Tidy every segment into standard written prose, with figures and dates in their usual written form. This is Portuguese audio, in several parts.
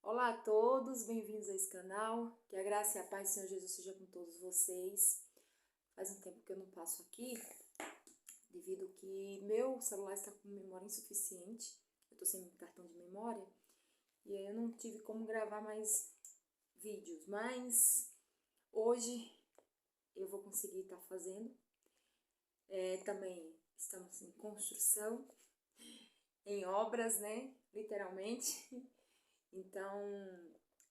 Olá a todos, bem-vindos a esse canal. Que a graça e a paz do Senhor Jesus seja com todos vocês. Faz um tempo que eu não passo aqui, devido que meu celular está com memória insuficiente. Eu estou sem cartão de memória e aí eu não tive como gravar mais vídeos, mas hoje eu vou conseguir estar fazendo. Também estamos em construção, em obras, né? Literalmente. Então,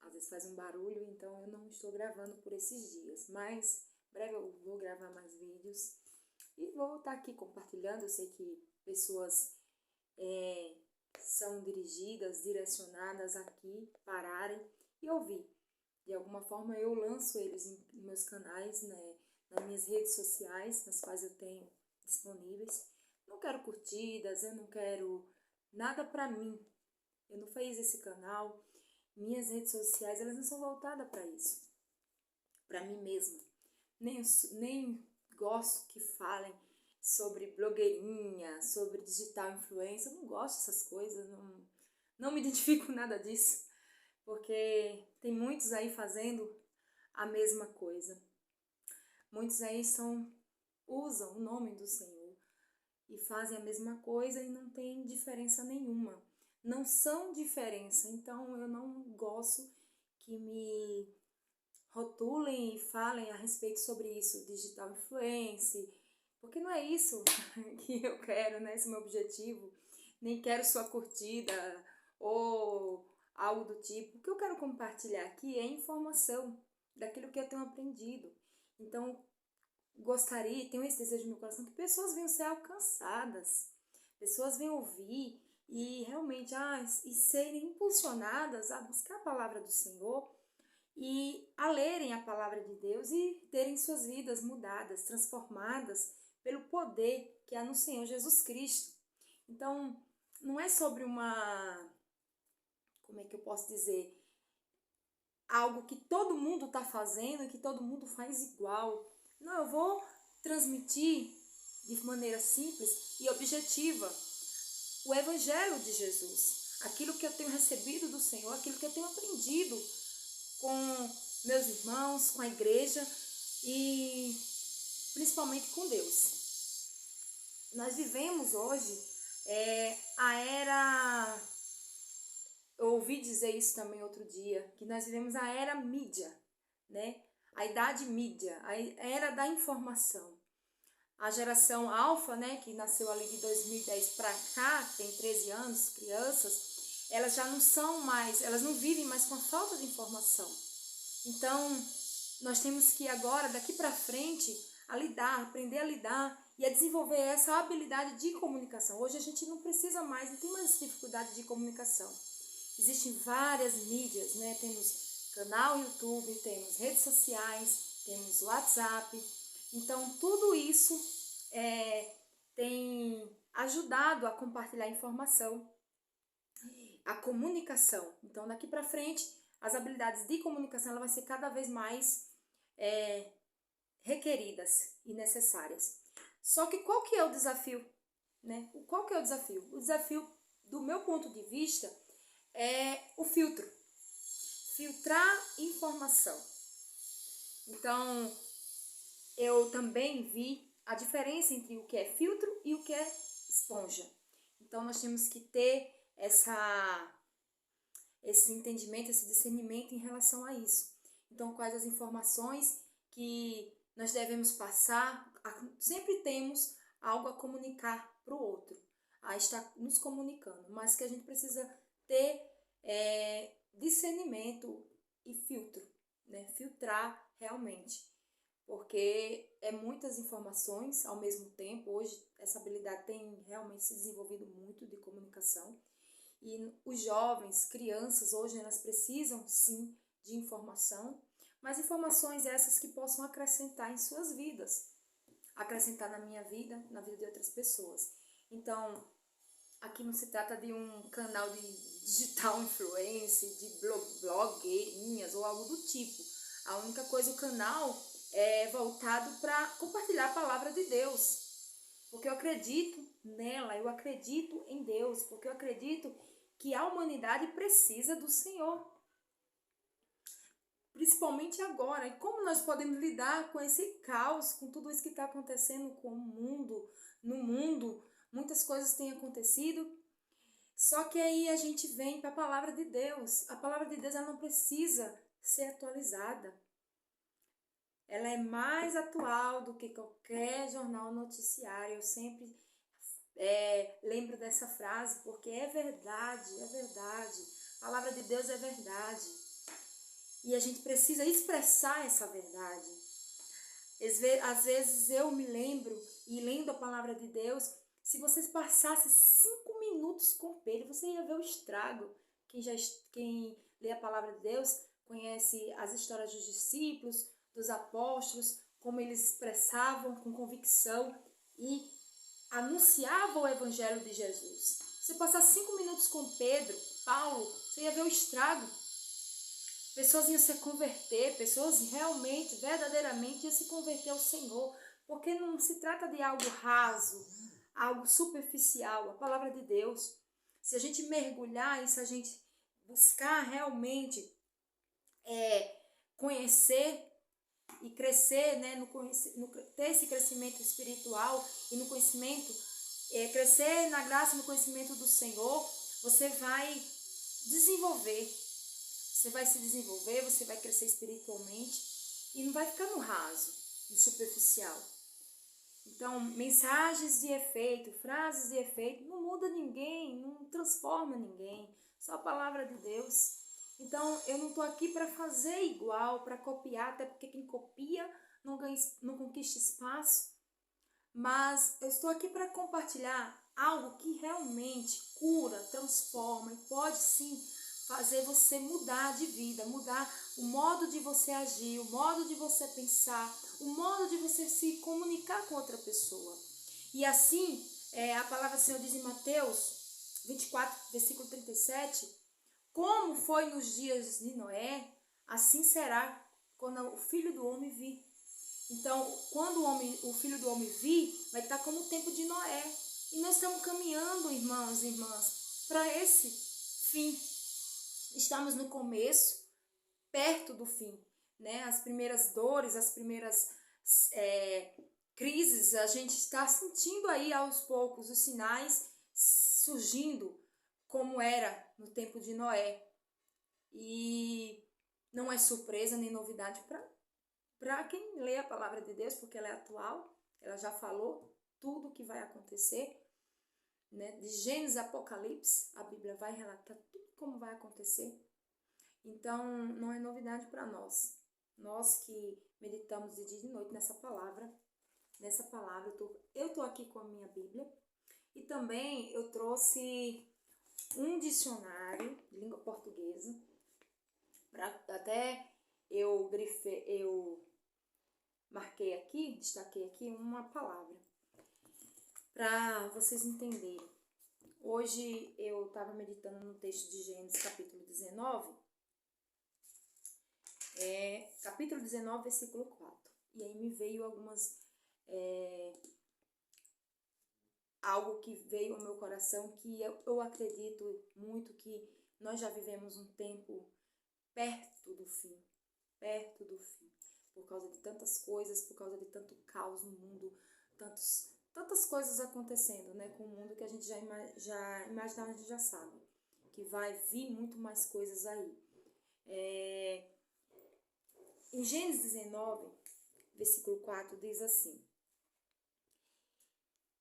às vezes faz um barulho, então eu não estou gravando por esses dias. Mas, em breve eu vou gravar mais vídeos e vou estar aqui compartilhando. Eu sei que pessoas são dirigidas, direcionadas aqui, pararem e ouvir. De alguma forma eu lanço eles em meus canais, né, nas minhas redes sociais, nas quais eu tenho disponíveis. Não quero curtidas, eu não quero nada pra mim. Eu não fiz esse canal, minhas redes sociais, elas não são voltadas para isso, para mim mesma. Nem gosto que falem sobre blogueirinha, sobre digital influencer, eu não gosto dessas coisas, não me identifico com nada disso, porque tem muitos aí fazendo a mesma coisa. Muitos aí usam o nome do Senhor e fazem a mesma coisa e não tem diferença nenhuma. Não são diferença, então eu não gosto que me rotulem e falem a respeito sobre isso, digital influence, porque não é isso que eu quero, né? Esse é o meu objetivo. Nem quero sua curtida ou algo do tipo. O que eu quero compartilhar aqui é informação daquilo que eu tenho aprendido. Então, gostaria, tenho esse desejo no meu coração, que pessoas venham ser alcançadas, pessoas venham ouvir e realmente e serem impulsionadas a buscar a palavra do Senhor e a lerem a palavra de Deus e terem suas vidas mudadas, transformadas pelo poder que há no Senhor Jesus Cristo. Então, não é sobre como é que eu posso dizer, algo que todo mundo está fazendo e que todo mundo faz igual. Não, eu vou transmitir de maneira simples e objetiva o Evangelho de Jesus, aquilo que eu tenho recebido do Senhor, aquilo que eu tenho aprendido com meus irmãos, com a igreja e principalmente com Deus. Nós vivemos hoje a era, eu ouvi dizer isso também outro dia, que nós vivemos a era mídia, né? A idade mídia, a era da informação. A geração alfa, né, que nasceu ali de 2010 para cá, tem 13 anos, crianças, elas já não são mais, elas não vivem mais com a falta de informação. Então, nós temos que agora, daqui para frente, aprender a lidar e a desenvolver essa habilidade de comunicação. Hoje a gente não precisa mais, não tem mais dificuldade de comunicação. Existem várias mídias, né? Temos canal YouTube, temos redes sociais, temos WhatsApp. Então, tudo isso tem ajudado a compartilhar informação, a comunicação. Então, daqui para frente, as habilidades de comunicação ela vai ser cada vez mais requeridas e necessárias. Só que qual que é o desafio? Né? Qual que é o desafio? O desafio, do meu ponto de vista, é o filtro. Filtrar informação. Então, eu também vi a diferença entre o que é filtro e o que é esponja. Então, nós temos que ter esse entendimento, esse discernimento em relação a isso. Então, quais as informações que nós devemos passar? Sempre temos algo a comunicar para o outro, a estar nos comunicando, mas que a gente precisa ter discernimento e filtro, né? Filtrar realmente, porque é muitas informações ao mesmo tempo. Hoje essa habilidade tem realmente se desenvolvido muito de comunicação e os jovens, crianças, hoje elas precisam sim de informação, mas informações essas que possam acrescentar em suas vidas, acrescentar na minha vida, na vida de outras pessoas. Então, aqui não se trata de um canal de digital influencer, de blogueirinhas ou algo do tipo. A única coisa, o canal é voltado para compartilhar a palavra de Deus. Porque eu acredito nela, eu acredito em Deus, porque eu acredito que a humanidade precisa do Senhor. principalmente agora. E como nós podemos lidar com esse caos, com tudo isso que está acontecendo com o mundo, no mundo, muitas coisas têm acontecido. Só que aí a gente vem para a palavra de Deus. A palavra de Deus, ela não precisa ser atualizada. Ela é mais atual do que qualquer jornal noticiário. Eu sempre lembro dessa frase, porque é verdade, é verdade. A palavra de Deus é verdade. E a gente precisa expressar essa verdade. Às vezes eu me lembro, e lendo a palavra de Deus, se vocês passassem 5 minutos com Pedro, você ia ver o estrago. Quem lê a palavra de Deus conhece as histórias dos discípulos, dos apóstolos, como eles expressavam com convicção e anunciavam o evangelho de Jesus. Se passar 5 minutos com Pedro, Paulo, você ia ver o estrago. Pessoas iam se converter, pessoas realmente, verdadeiramente iam se converter ao Senhor, porque não se trata de algo raso, algo superficial, a palavra de Deus. Se a gente mergulhar e se a gente buscar realmente conhecer e crescer, né, ter esse crescimento espiritual e no conhecimento, crescer na graça e no conhecimento do Senhor, você vai desenvolver. Você vai se desenvolver, você vai crescer espiritualmente e não vai ficar no raso, no superficial. Então, mensagens de efeito, frases de efeito, não muda ninguém, não transforma ninguém. Só a palavra de Deus. Então, eu não estou aqui para fazer igual, para copiar, até porque quem copia não conquista espaço. Mas eu estou aqui para compartilhar algo que realmente cura, transforma e pode sim fazer você mudar de vida, mudar o modo de você agir, o modo de você pensar, o modo de você se comunicar com outra pessoa. E assim, a palavra do Senhor diz em Mateus 24, versículo 37, como foi nos dias de Noé, assim será quando o Filho do Homem vir. Então, quando o Filho do Homem vir, vai estar como o tempo de Noé. E nós estamos caminhando, irmãos e irmãs, para esse fim. Estamos no começo, perto do fim, né? As primeiras dores, as primeiras crises, a gente está sentindo aí aos poucos os sinais surgindo como era no tempo de Noé. E não é surpresa nem novidade para quem lê a palavra de Deus, porque ela é atual, ela já falou tudo o que vai acontecer, né? De Gênesis a Apocalipse, a Bíblia vai relatar tudo como vai acontecer. Então, não é novidade para nós. Nós que meditamos de dia e de noite nessa palavra, eu tô aqui com a minha Bíblia. E também eu trouxe um dicionário de língua portuguesa. Até eu marquei aqui, destaquei aqui uma palavra para vocês entenderem. Hoje eu estava meditando no texto de Gênesis, capítulo 19, capítulo 19, versículo 4. E aí me veio algo que veio ao meu coração, que eu acredito muito que nós já vivemos um tempo perto do fim, por causa de tantas coisas, por causa de tanto caos no mundo, tantas coisas acontecendo, né, com o mundo que a gente já imaginava, a gente já sabe, que vai vir muito mais coisas aí. Em Gênesis 19, versículo 4, diz assim: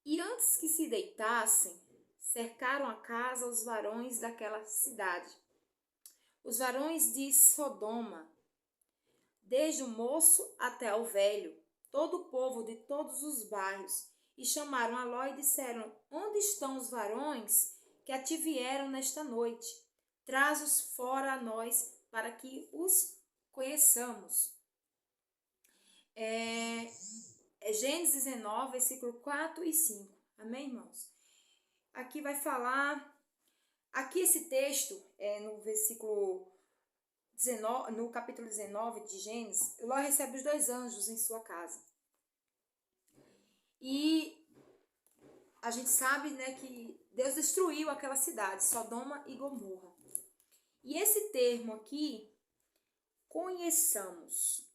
E antes que se deitassem, cercaram a casa os varões daquela cidade, os varões de Sodoma, desde o moço até o velho, todo o povo de todos os bairros, e chamaram a Ló e disseram: Onde estão os varões que a ti vieram nesta noite? Traz-os fora a nós, para que os conheçamos. Gênesis 19, versículo 4 e 5. Amém, irmãos? Aqui vai falar... Aqui esse texto, no versículo 19, no capítulo 19 de Gênesis, Ló recebe os 2 anjos em sua casa. E a gente sabe, né, que Deus destruiu aquela cidade, Sodoma e Gomorra. E esse termo aqui conheçamos.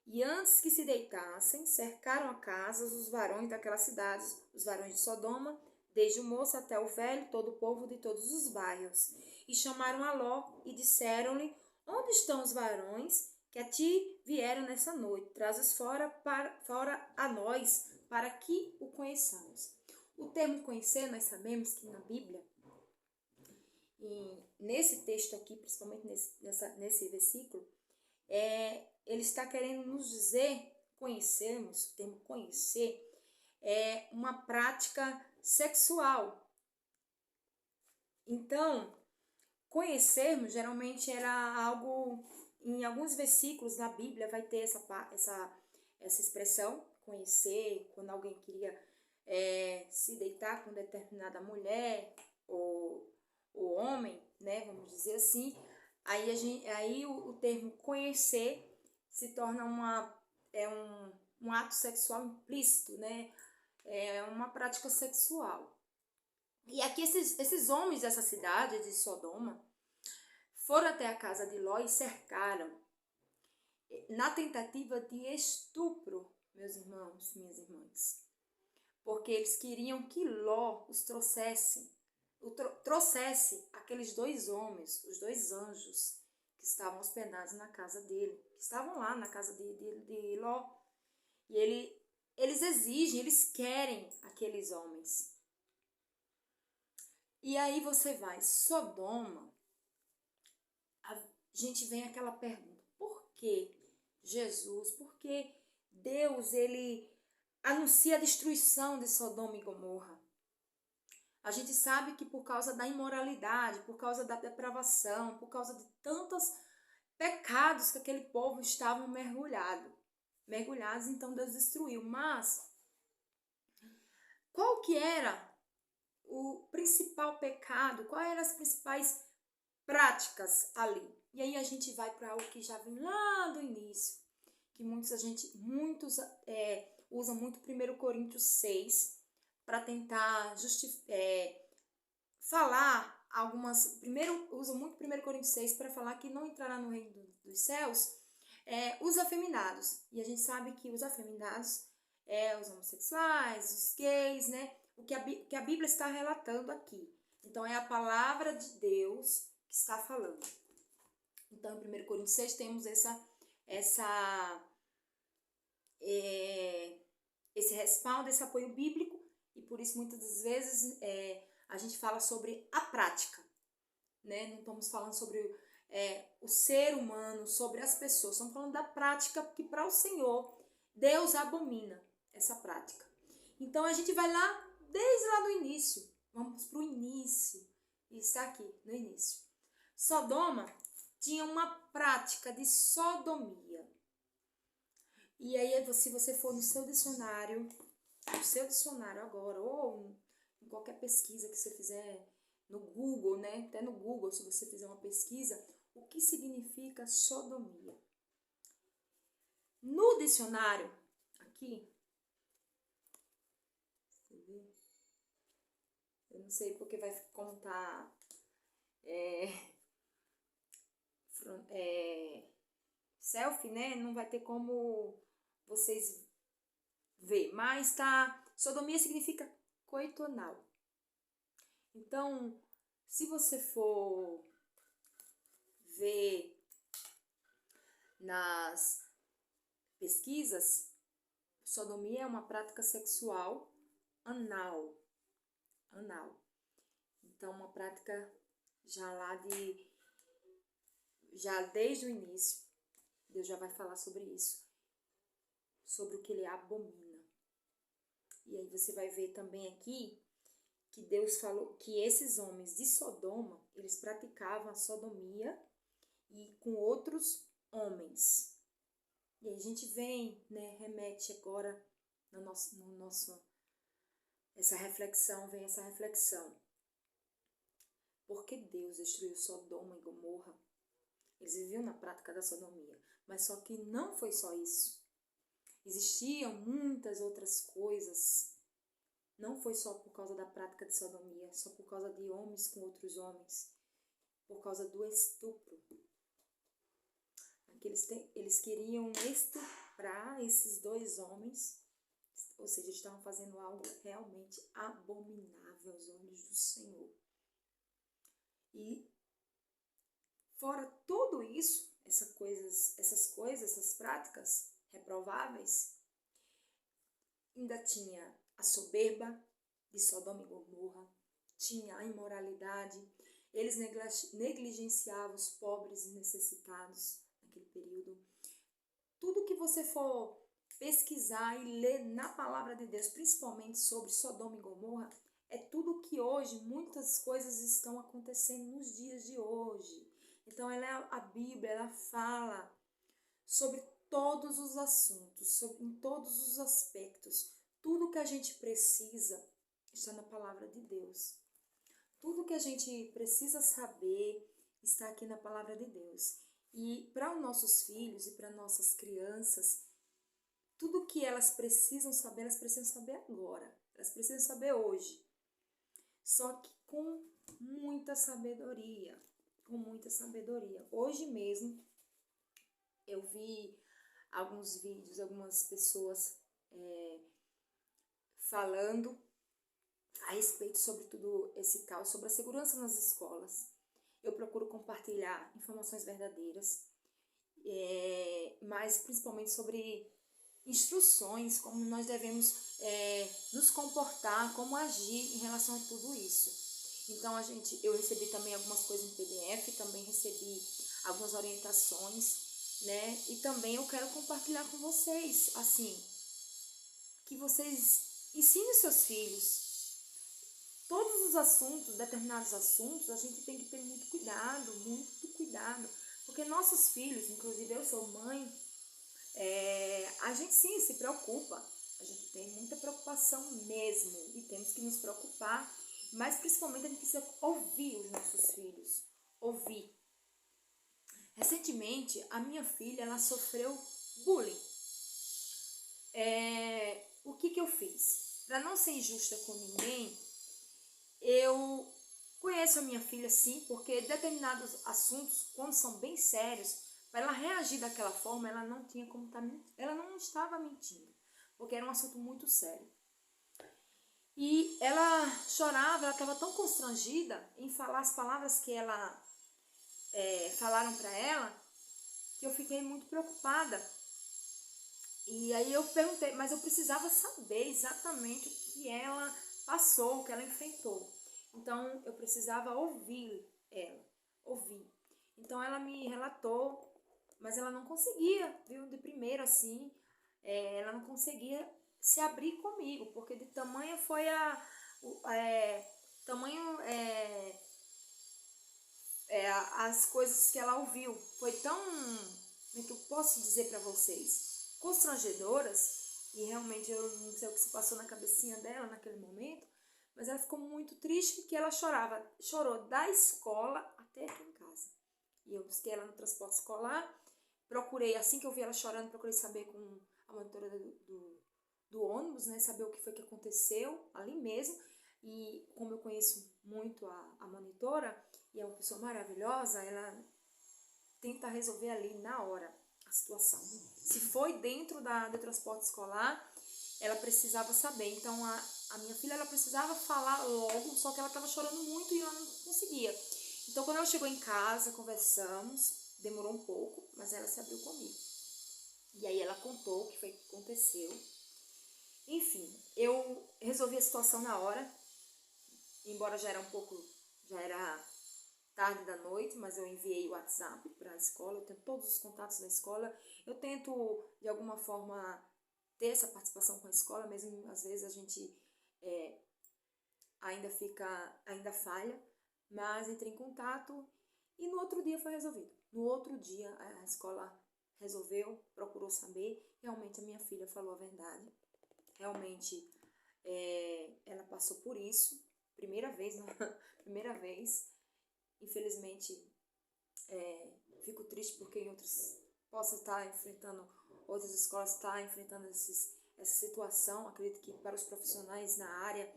E antes que se deitassem, cercaram a casa os varões daquela cidade, os varões de Sodoma, desde o moço até o velho, todo o povo de todos os bairros. E chamaram a Ló e disseram-lhe: onde estão os varões que a ti vieram nessa noite? Traz-os fora a nós, para que o conheçamos. O termo conhecer, nós sabemos que na Bíblia, e nesse texto aqui, principalmente nesse versículo, ele está querendo nos dizer, conhecermos, o termo conhecer, é uma prática sexual. Então, conhecermos geralmente era algo, em alguns versículos da Bíblia vai ter essa expressão, conhecer, quando alguém queria se deitar com determinada mulher ou homem, né, vamos dizer assim. Aí o termo conhecer se torna um ato sexual implícito, né? É uma prática sexual. E aqui esses homens dessa cidade de Sodoma foram até a casa de Ló e cercaram, na tentativa de estupro, meus irmãos, minhas irmãs. Porque eles queriam que Ló os trouxesse aqueles dois homens, os dois anjos que estavam hospedados na casa dele, que estavam lá na casa de Ló. E eles exigem, eles querem aqueles homens. E aí você vai, Sodoma, a gente vem aquela pergunta: por que Jesus, por que Deus, ele anuncia a destruição de Sodoma e Gomorra? A gente sabe que por causa da imoralidade, por causa da depravação, por causa de tantos pecados que aquele povo estava mergulhados, então Deus destruiu. Mas qual que era o principal pecado? Quais eram as principais práticas ali? E aí a gente vai para algo que já vem lá do início, que muitos usam muito 1 Coríntios 6 para tentar falar algumas. Primeiro, usam muito 1 Coríntios 6 para falar que não entrará no reino dos céus os afeminados. E a gente sabe que os afeminados os homossexuais, os gays, né? O que a Bíblia está relatando aqui. Então, é a palavra de Deus que está falando. Então, em 1 Coríntios 6 temos esse respaldo, esse apoio bíblico, e por isso muitas das vezes a gente fala sobre a prática, né? Não estamos falando sobre o ser humano, sobre as pessoas, estamos falando da prática que para o Senhor, Deus abomina essa prática. Então a gente vai lá, desde lá do início, vamos para o início, e está aqui no início. Sodoma tinha uma prática de sodomia. E aí, se você for no seu dicionário agora, ou em qualquer pesquisa que você fizer no Google, né? Até no Google, se você fizer uma pesquisa, o que significa sodomia? No dicionário, aqui, eu não sei porque vai contar selfie, né? Não vai ter como vocês ver, mas tá, sodomia significa coito anal. Então, se você for ver nas pesquisas, sodomia é uma prática sexual anal. Então, uma prática já desde o início, Deus já vai falar sobre isso, sobre o que ele abomina. E aí você vai ver também aqui que Deus falou que esses homens de Sodoma, eles praticavam a sodomia e com outros homens. E aí a gente vem, né, remete agora essa reflexão. Por que Deus destruiu Sodoma e Gomorra? Eles viviam na prática da sodomia, mas só que não foi só isso. Existiam muitas outras coisas. Não foi só por causa da prática de sodomia, só por causa de homens com outros homens, por causa do estupro. porque eles queriam estuprar esses dois homens, ou seja, eles estavam fazendo algo realmente abominável aos olhos do Senhor. E fora tudo isso, essas práticas reprováveis, ainda tinha a soberba de Sodoma e Gomorra, tinha a imoralidade, eles negligenciavam os pobres e necessitados naquele período. Tudo que você for pesquisar e ler na palavra de Deus, principalmente sobre Sodoma e Gomorra, é tudo que hoje, muitas coisas estão acontecendo nos dias de hoje. Então, a Bíblia, ela fala sobre todos os assuntos, em todos os aspectos. Tudo que a gente precisa está na palavra de Deus. Tudo que a gente precisa saber está aqui na palavra de Deus. E para os nossos filhos e para nossas crianças, tudo que elas precisam saber agora. Elas precisam saber hoje. Só que com muita sabedoria. Com muita sabedoria. Hoje mesmo, eu vi alguns vídeos, algumas pessoas falando a respeito sobre tudo esse caos, sobre a segurança nas escolas. Eu procuro compartilhar informações verdadeiras, mas principalmente sobre instruções, como nós devemos nos comportar, como agir em relação a tudo isso. Então, eu recebi também algumas coisas em PDF, também recebi algumas orientações, né? E também eu quero compartilhar com vocês, assim, que vocês ensinem seus filhos. Todos os assuntos, determinados assuntos, a gente tem que ter muito cuidado, porque nossos filhos, inclusive eu sou mãe, a gente sim se preocupa, a gente tem muita preocupação mesmo e temos que nos preocupar, mas principalmente a gente precisa ouvir os nossos filhos, ouvir. Recentemente, a minha filha, ela sofreu bullying. O que eu fiz? Para não ser injusta com ninguém, eu conheço a minha filha sim, porque determinados assuntos, quando são bem sérios, para ela reagir daquela forma, ela não tinha como ela não estava mentindo, porque era um assunto muito sério. E ela chorava, ela estava tão constrangida em falar as palavras que falaram para ela, que eu fiquei muito preocupada. E aí eu perguntei, mas eu precisava saber exatamente o que ela passou, o que ela enfrentou. Então eu precisava ouvir ela, ouvir. Então ela me relatou, mas ela não conseguia, viu, de primeiro assim, ela não conseguia se abrir comigo, porque de tamanho foi as coisas que ela ouviu. Foi tão, como é que eu posso dizer para vocês, constrangedoras, e realmente eu não sei o que se passou na cabecinha dela naquele momento, mas ela ficou muito triste que ela chorou da escola até aqui em casa. E eu busquei ela no transporte escolar, procurei, assim que eu vi ela chorando, procurei saber com a monitora do ônibus, né, saber o que foi que aconteceu ali mesmo. E como eu conheço muito a monitora, e é uma pessoa maravilhosa, ela tenta resolver ali na hora a situação. Se foi dentro do transporte escolar, ela precisava saber. Então a minha filha, ela precisava falar logo, só que ela estava chorando muito e ela não conseguia. Então quando ela chegou em casa, conversamos, demorou um pouco, mas ela se abriu comigo. E aí ela contou o que foi que aconteceu. Enfim, eu resolvi a situação na hora, embora já era tarde da noite, mas eu enviei o WhatsApp para a escola, eu tenho todos os contatos da escola, eu tento de alguma forma ter essa participação com a escola, mesmo às vezes a gente ainda falha, mas entrei em contato e no outro dia foi resolvido. No outro dia a escola resolveu, procurou saber, realmente a minha filha falou a verdade, realmente ela passou por isso, primeira vez, infelizmente fico triste porque em outras possa estar enfrentando, outras escolas estar enfrentando essa situação. Acredito que para os profissionais na área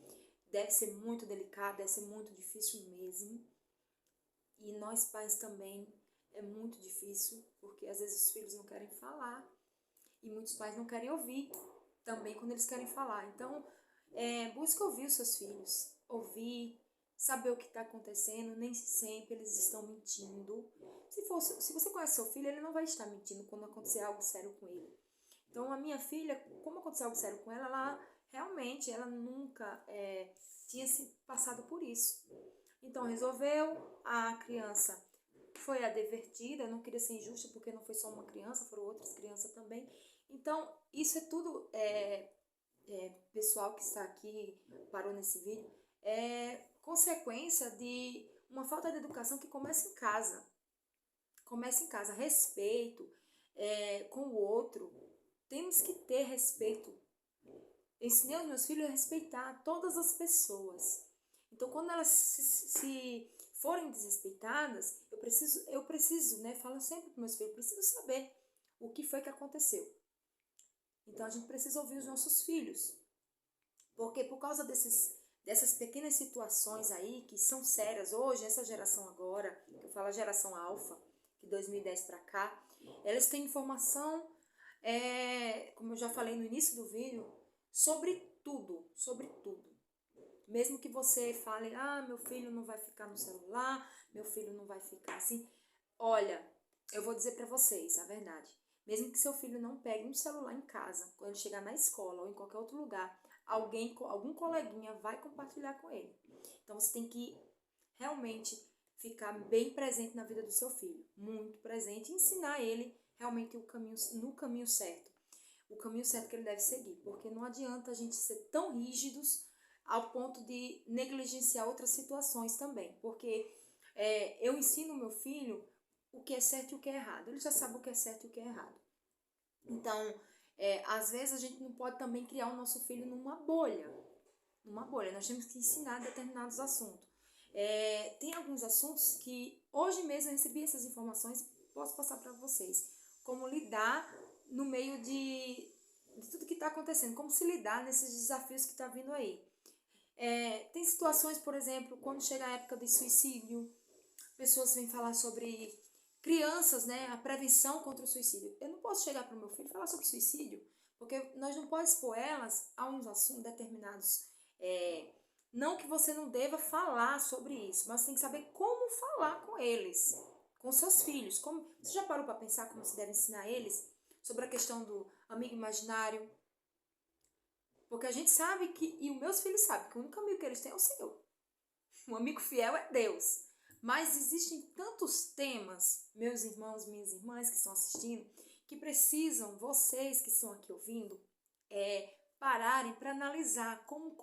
deve ser muito delicado, deve ser muito difícil mesmo. E nós pais também é muito difícil, porque às vezes os filhos não querem falar e muitos pais não querem ouvir também quando eles querem falar. Então, busque ouvir os seus filhos, ouvir, saber o que está acontecendo. Nem sempre eles estão mentindo. Se você conhece seu filho, ele não vai estar mentindo quando acontecer algo sério com ele. Então, a minha filha, como aconteceu algo sério com ela, ela nunca tinha se passado por isso. Então, resolveu, a criança foi advertida, eu não queria ser injusta porque não foi só uma criança, foram outras crianças também. Então, isso é tudo, pessoal que está aqui, parou nesse vídeo, é consequência de uma falta de educação que começa em casa. Começa em casa, respeito com o outro. Temos que ter respeito. Eu ensinei aos meus filhos a respeitar todas as pessoas. Então, quando elas se forem desrespeitadas, eu preciso, né? Falo sempre para meus filhos, preciso saber o que foi que aconteceu. Então, a gente precisa ouvir os nossos filhos. Porque por causa dessas pequenas situações aí, que são sérias hoje, essa geração agora, que eu falo a geração alfa, de 2010 para cá, elas têm informação, como eu já falei no início do vídeo, sobre tudo, sobre tudo. Mesmo que você fale, meu filho não vai ficar no celular, meu filho não vai ficar assim. Olha, eu vou dizer para vocês a verdade. Mesmo que seu filho não pegue um celular em casa, quando ele chegar na escola ou em qualquer outro lugar, algum coleguinha vai compartilhar com ele. Então você tem que realmente ficar bem presente na vida do seu filho, muito presente, e ensinar ele realmente no caminho certo, o caminho certo que ele deve seguir, porque não adianta a gente ser tão rígidos ao ponto de negligenciar outras situações também, porque eu ensino meu filho o que é certo e o que é errado, ele já sabe o que é certo e o que é errado. Então, às vezes a gente não pode também criar o nosso filho numa bolha, nós temos que ensinar determinados assuntos. Tem alguns assuntos que hoje mesmo eu recebi essas informações e posso passar para vocês, como lidar no meio de tudo que está acontecendo, como se lidar nesses desafios que está vindo aí. Tem situações, por exemplo, quando chega a época de suicídio, pessoas vêm falar sobre crianças, né, a prevenção contra o suicídio. Eu não posso chegar para o meu filho e falar sobre suicídio, porque nós não podemos expor elas a uns assuntos determinados. Não que você não deva falar sobre isso, mas tem que saber como falar com eles, com seus filhos. Você já parou para pensar como se deve ensinar eles sobre a questão do amigo imaginário? Porque a gente sabe e os meus filhos sabem que o único amigo que eles têm é o Senhor. O amigo fiel é Deus. Mas existem tantos temas, meus irmãos, minhas irmãs que estão assistindo, que precisam, vocês que estão aqui ouvindo, pararem para analisar como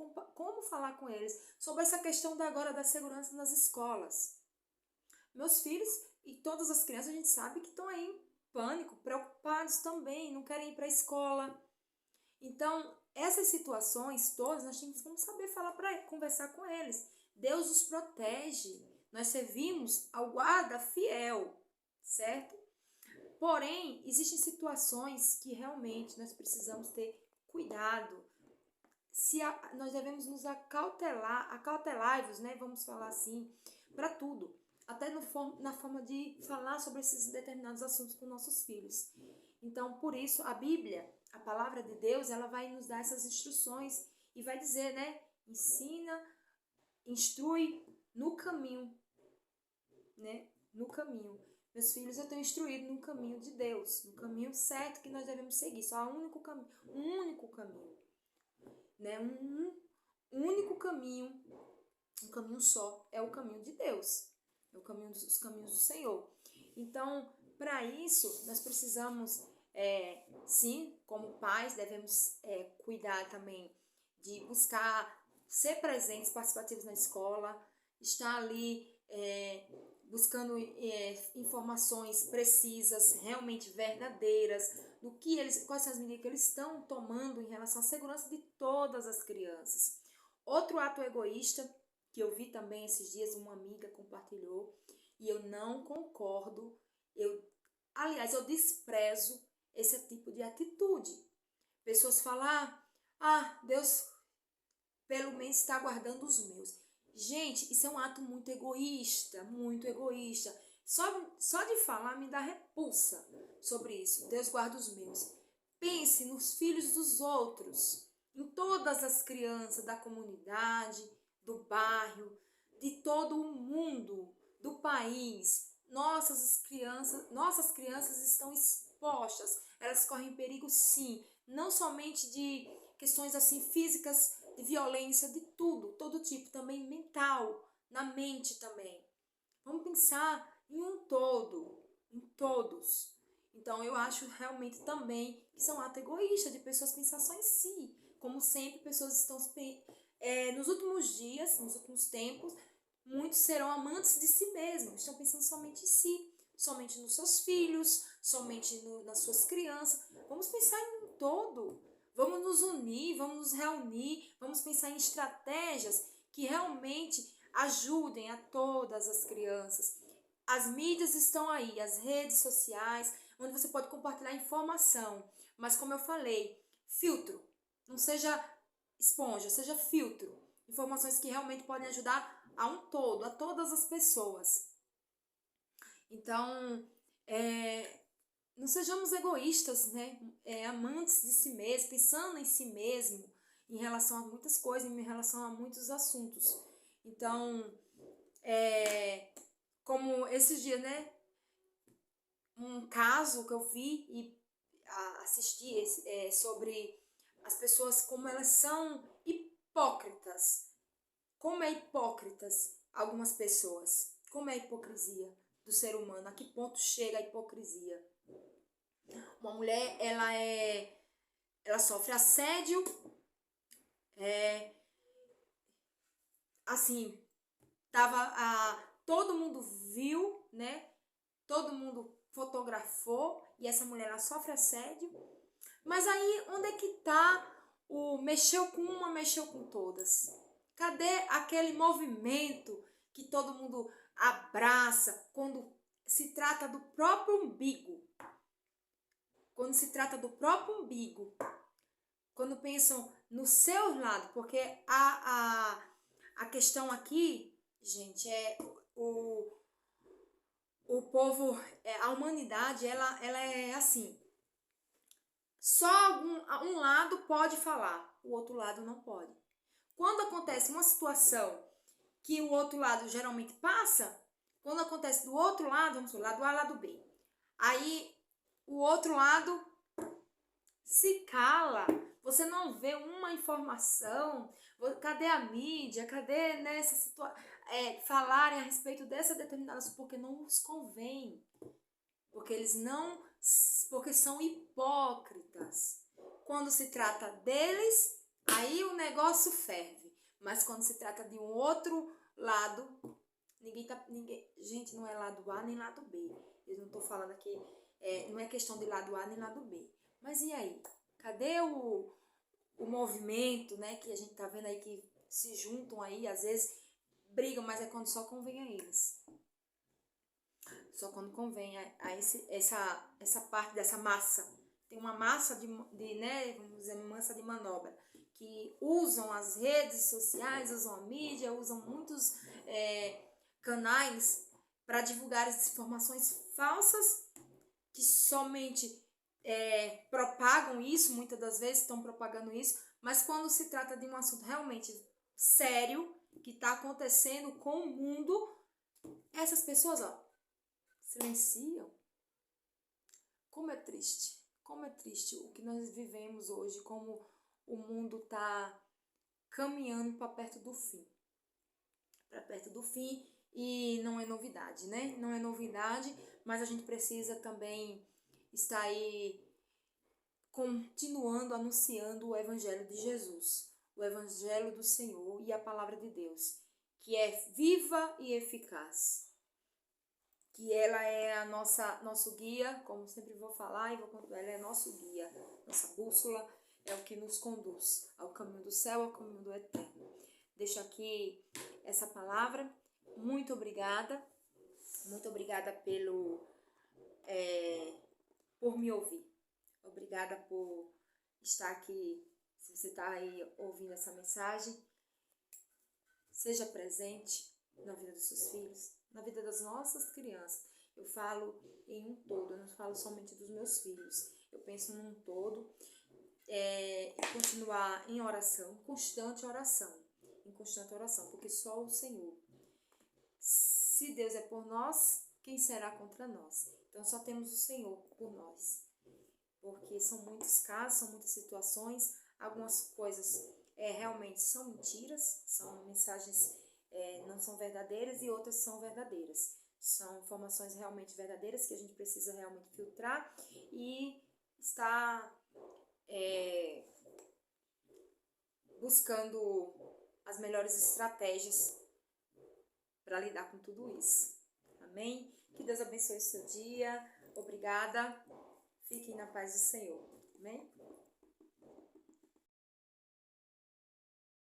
falar com eles sobre essa questão agora da segurança nas escolas. Meus filhos e todas as crianças, a gente sabe que estão aí em pânico, preocupados também, não querem ir para a escola. Então, essas situações todas, nós temos que saber falar conversar com eles. Deus os protege. Nós servimos ao guarda fiel, certo? Porém, existem situações que realmente nós precisamos ter cuidado. Nós devemos nos acautelar-vos, né? Vamos falar assim, para tudo. Até na forma de falar sobre esses determinados assuntos com nossos filhos. Então, por isso, a Bíblia, a palavra de Deus, ela vai nos dar essas instruções e vai dizer, né? Ensina, instrui no caminho, né? No caminho. Meus filhos, eu tenho instruído no caminho de Deus, no caminho certo que nós devemos seguir. Só há um único caminho, né? Um único caminho, um caminho só, é o caminho de Deus, é o caminho os caminhos do Senhor. Então, para isso, nós precisamos, sim, como pais, devemos cuidar também de buscar ser presentes, participativos na escola, estar ali buscando informações precisas, realmente verdadeiras, quais são as medidas que eles estão tomando em relação à segurança de todas as crianças. Outro ato egoísta, que eu vi também esses dias, uma amiga compartilhou, e eu não concordo, aliás, eu desprezo esse tipo de atitude. Pessoas falam, Deus pelo menos está guardando os meus. Gente, isso é um ato muito egoísta, muito egoísta. Só de falar me dá repulsa sobre isso. Deus guarda os meus. Pense nos filhos dos outros, em todas as crianças da comunidade, do bairro, de todo o mundo, do país. Nossas crianças estão expostas. Elas correm perigo, sim, não somente de questões assim físicas, de violência, de tudo, todo tipo, também mental, na mente também. Vamos pensar em um todo, em todos. Então eu acho realmente também que são atos egoístas de pessoas pensar só em si. Como sempre, pessoas estão nos últimos dias, nos últimos tempos, muitos serão amantes de si mesmos, estão pensando somente em si, somente nos seus filhos, somente nas suas crianças. Vamos pensar em um todo. Vamos nos unir, vamos nos reunir, vamos pensar em estratégias que realmente ajudem a todas as crianças. As mídias estão aí, as redes sociais, onde você pode compartilhar informação. Mas como eu falei, filtro. Não seja esponja, seja filtro. Informações que realmente podem ajudar a um todo, a todas as pessoas. Então, não sejamos egoístas, né? Amantes de si mesmo, pensando em si mesmo, em relação a muitas coisas, em relação a muitos assuntos. Então, como esses dias, né? Um caso que eu vi e assisti sobre as pessoas, como elas são hipócritas. Como é hipócritas algumas pessoas. Como é a hipocrisia do ser humano. A que ponto chega a hipocrisia. Uma mulher, ela sofre assédio, assim, todo mundo viu, né? Todo mundo fotografou e essa mulher ela sofre assédio. Mas aí onde é que tá o mexeu com uma, mexeu com todas? Cadê aquele movimento que todo mundo abraça quando se trata do próprio umbigo? Quando se trata do próprio umbigo. Quando pensam no seu lado, porque a questão aqui, gente, o povo, a humanidade, ela é assim. Só um lado pode falar, o outro lado não pode. Quando acontece uma situação que o outro lado geralmente passa, quando acontece do outro lado, vamos lá, lado A, lado B. Aí o outro lado se cala. Você não vê uma informação. Cadê a mídia? Cadê nessa situação? Falarem a respeito dessa determinada, porque não os convém. Porque eles não, porque são hipócritas. Quando se trata deles, aí o negócio ferve. Mas quando se trata de um outro lado, gente, não é lado A nem lado B. Eu não estou falando aqui, não é questão de lado A nem lado B. Mas e aí? Cadê o movimento, né? Que a gente tá vendo aí que se juntam aí, às vezes brigam, mas é quando só convém a eles. Só quando convém a essa parte dessa massa. Tem uma massa né, vamos dizer, massa de manobra, que usam as redes sociais, usam a mídia, usam muitos canais para divulgar as informações falsas, que somente propagam isso, muitas das vezes estão propagando isso, mas quando se trata de um assunto realmente sério, que está acontecendo com o mundo, essas pessoas, silenciam. Como é triste o que nós vivemos hoje, como o mundo está caminhando para perto do fim. Para perto do fim, e não é novidade, né? Não é novidade, mas a gente precisa também estar aí continuando anunciando o Evangelho de Jesus, o Evangelho do Senhor e a Palavra de Deus, que é viva e eficaz. Que ela é nosso guia, como sempre vou falar, ela é nosso guia, nossa bússola, é o que nos conduz ao caminho do céu, ao caminho do eterno. Deixo aqui essa palavra. Muito obrigada por me ouvir. Obrigada por estar aqui. Se você está aí ouvindo essa mensagem, seja presente na vida dos seus filhos, na vida das nossas crianças. Eu falo em um todo, eu não falo somente dos meus filhos. Eu penso num todo, e continuar em oração, em constante oração, porque só o Senhor. Se Deus é por nós, quem será contra nós? Então só temos o Senhor por nós, porque são muitos casos, são muitas situações, algumas coisas realmente são mentiras, são mensagens não são verdadeiras e outras são verdadeiras. São informações realmente verdadeiras que a gente precisa realmente filtrar e estar buscando as melhores estratégias para lidar com tudo isso. Amém? Que Deus abençoe o seu dia. Obrigada. Fiquem na paz do Senhor. Amém?